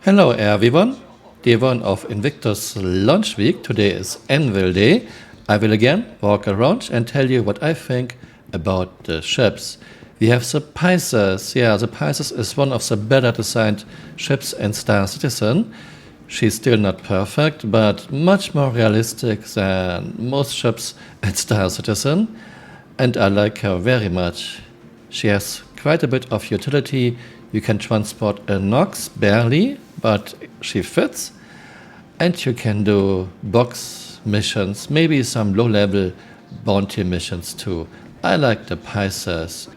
Hello everyone, day 1 of Invictus launch week. Today is Anvil day. I will again walk around and tell you what I think about the ships. We have the Pisces. Yeah, the Pisces is one of the better designed ships in Star Citizen. She's still not perfect, but much more realistic than most ships at Star Citizen. And I like her very much. She has quite a bit of utility. You can transport a Nox, barely, but she fits. And you can do box missions, maybe some low-level bounty missions too. I like the Pisces.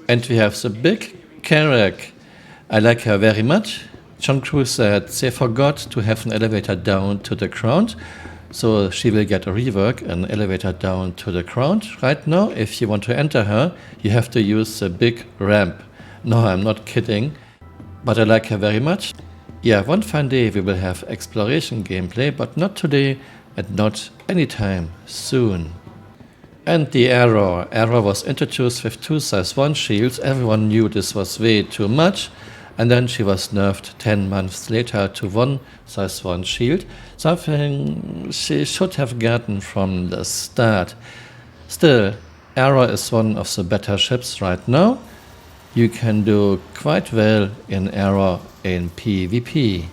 And we have the big Carrack. I like her very much. John Crew said they forgot to have an elevator down to the ground, so she will get a rework, an elevator down to the ground. Right now, if you want to enter her, you have to use the big ramp. No, I'm not kidding, but I like her very much. Yeah, one fine day we will have exploration gameplay, but not today and not anytime soon. And the Arrow. Arrow was introduced with 2 size 1 shields. Everyone knew this was way too much. And then she was nerfed 10 months later to 1 size 1 shield. Something she should have gotten from the start. Still, Arrow is one of the better ships right now. You can do quite well in Arrow in PvP.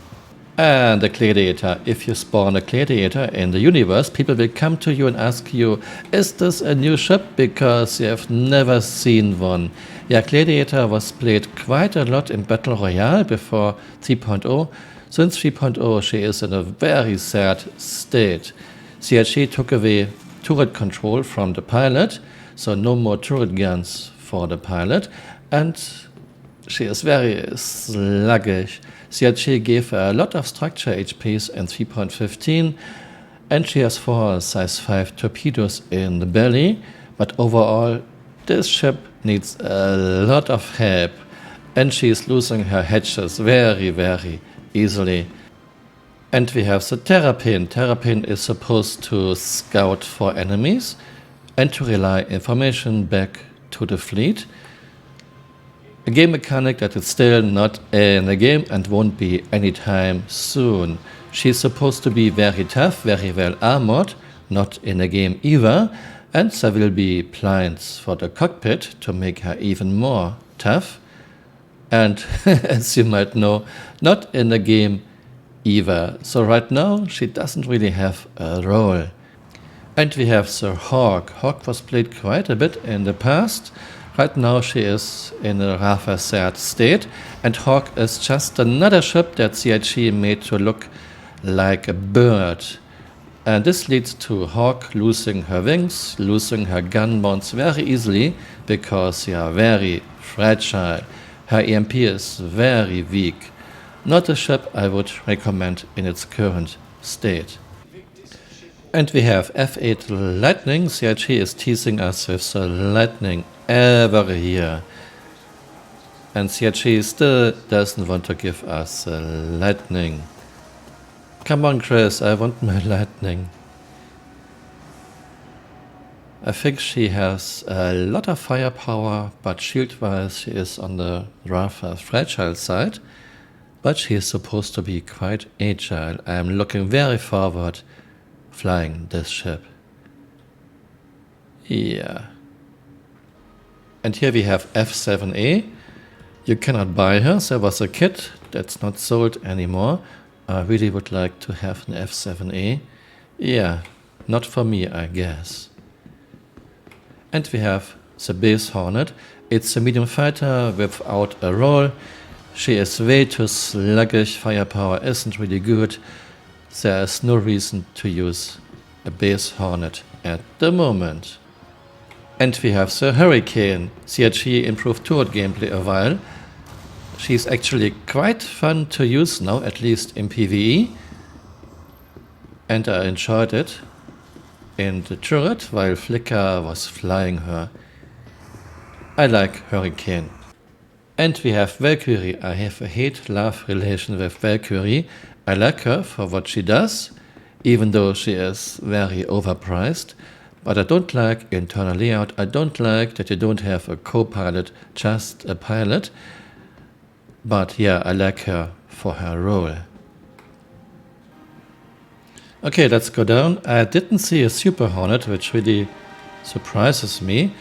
And the Gladiator. If you spawn a Gladiator in the universe, people will come to you and ask you, is this a new ship? Because you have never seen one. Yeah, Gladiator was played quite a lot in Battle Royale before 3.0. Since 3.0 she is in a very sad state. CHG took away turret control from the pilot, so no more turret guns for the pilot. And she is very sluggish. CHG gave her a lot of structure HPs in 3.15, and she has 4 size 5 torpedoes in the belly, but overall this ship needs a lot of help, and she is losing her hatches very easily. And we have the Terrapin. Terrapin is supposed to scout for enemies and to relay information back to the fleet. A game mechanic that is still not in the game and won't be anytime soon. She's supposed to be very tough, very well armored, not in the game either, and there will be blinds for the cockpit to make her even more tough. And as you might know, not in the game either. So right now she doesn't really have a role. And we have the Hawk. Hawk was played quite a bit in the past. Right now she is in a rather sad state, and Hawk is just another ship that CHG made to look like a bird. And this leads to Hawk losing her wings, losing her gun mounts very easily, because they are very fragile. Her EMP is very weak. Not a ship I would recommend in its current state. And we have F8 Lightning. CHG is teasing us with the Lightning every year. And CHG still doesn't want to give us Lightning. Come on, Chris, I want my Lightning. I think she has a lot of firepower, but shield-wise she is on the rather fragile side. But she is supposed to be quite agile. I am looking very forward flying this ship. Yeah. And here we have F7A. You cannot buy her. There was a kit that's not sold anymore. I really would like to have an F7A. Yeah, not for me, I guess. And we have the base Hornet. It's a medium fighter without a role. She is way too sluggish. Firepower isn't really good. There is no reason to use a base Hornet at the moment. And we have the Hurricane. CHG improved turret gameplay a while. She's actually quite fun to use now, at least in PvE. And I enjoyed it in the turret while Flicker was flying her. I like Hurricane. And we have Valkyrie. I have a hate-love relation with Valkyrie. I like her for what she does, even though she is very overpriced. But I don't like internal layout. I don't like that you don't have a co-pilot, just a pilot. But yeah, I like her for her role. Okay, let's go down. I didn't see a Super Hornet, which really surprises me.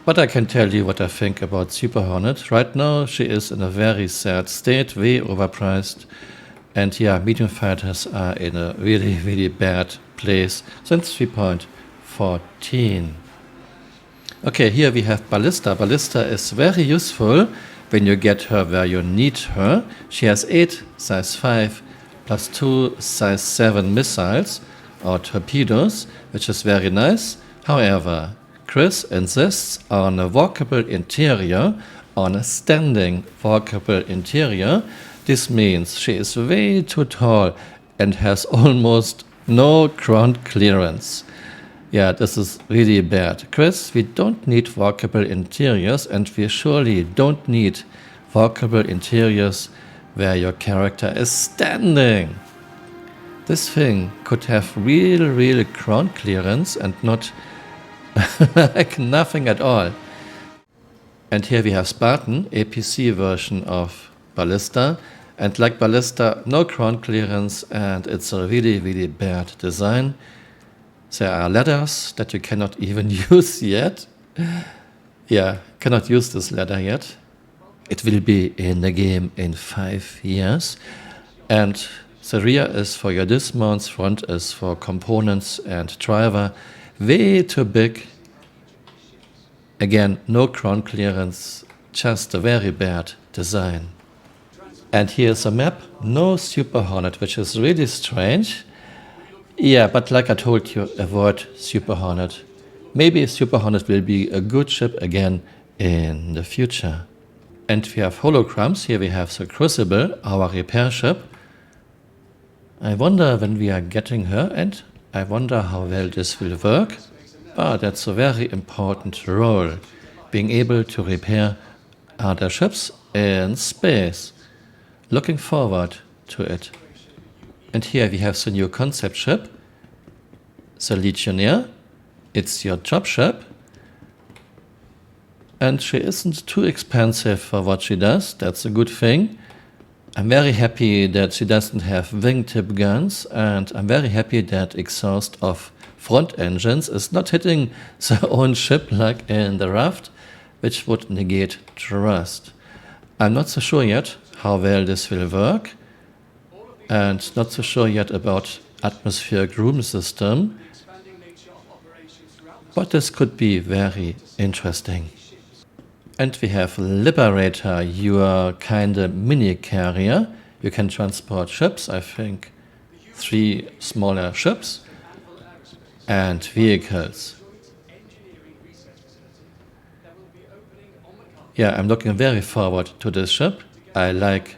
But I can tell you what I think about Super Hornet. Right now she is in a very sad state, way overpriced. And yeah, medium fighters are in a really bad place since 3.14. Okay, here we have Ballista. Ballista is very useful when you get her where you need her. She has 8 size 5 plus 2 size 7 missiles or torpedoes, which is very nice. However, Chris insists on a walkable interior, on a standing walkable interior. This means she is way too tall and has almost no ground clearance. Yeah, this is really bad. Chris, we don't need walkable interiors, and we surely don't need walkable interiors where your character is standing. This thing could have real ground clearance and not like nothing at all. And here we have Spartan, a PC version of Ballista. And like Ballista, no ground clearance, and it's a really bad design. There are ladders that you cannot even use yet. Yeah, cannot use this ladder yet. It will be in the game in 5 years. And the rear is for your dismounts, front is for components and driver. Way too big. Again, no ground clearance, just a very bad design. And here's a map, no Super Hornet, which is really strange. Yeah, but like I told you, avoid Super Hornet. Maybe Super Hornet will be a good ship again in the future. And we have holograms. Here we have the Crucible, our repair ship. I wonder when we are getting her, and I wonder how well this will work. But that's a very important role, being able to repair other ships in space. Looking forward to it. And here we have the new concept ship, the Legionnaire. It's your job ship. And she isn't too expensive for what she does. That's a good thing. I'm very happy that she doesn't have wingtip guns, and I'm very happy that exhaust of front engines is not hitting their own ship like in the Raft, which would negate thrust. I'm not so sure yet how well this will work, and not so sure yet about atmospheric room system, but this could be very interesting. And we have Liberator, your kind of mini carrier. You can transport ships, I think 3 smaller ships, and vehicles. Yeah, I'm looking very forward to this ship. I like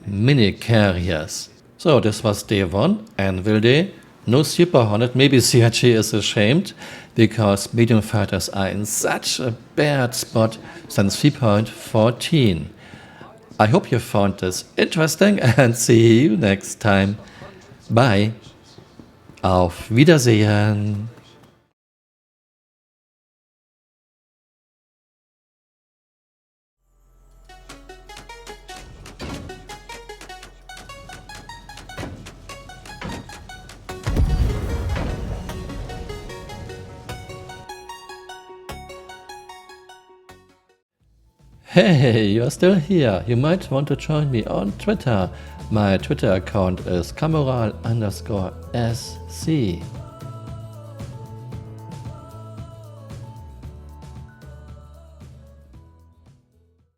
mini carriers. So this was day 1, Anvil Day. No Super Hornet. Maybe CRG is ashamed because medium fighters are in such a bad spot since 3.14. I hope you found this interesting and see you next time. Bye. Auf Wiedersehen. Hey, you're still here. You might want to join me on Twitter. My Twitter account is Camural_SC.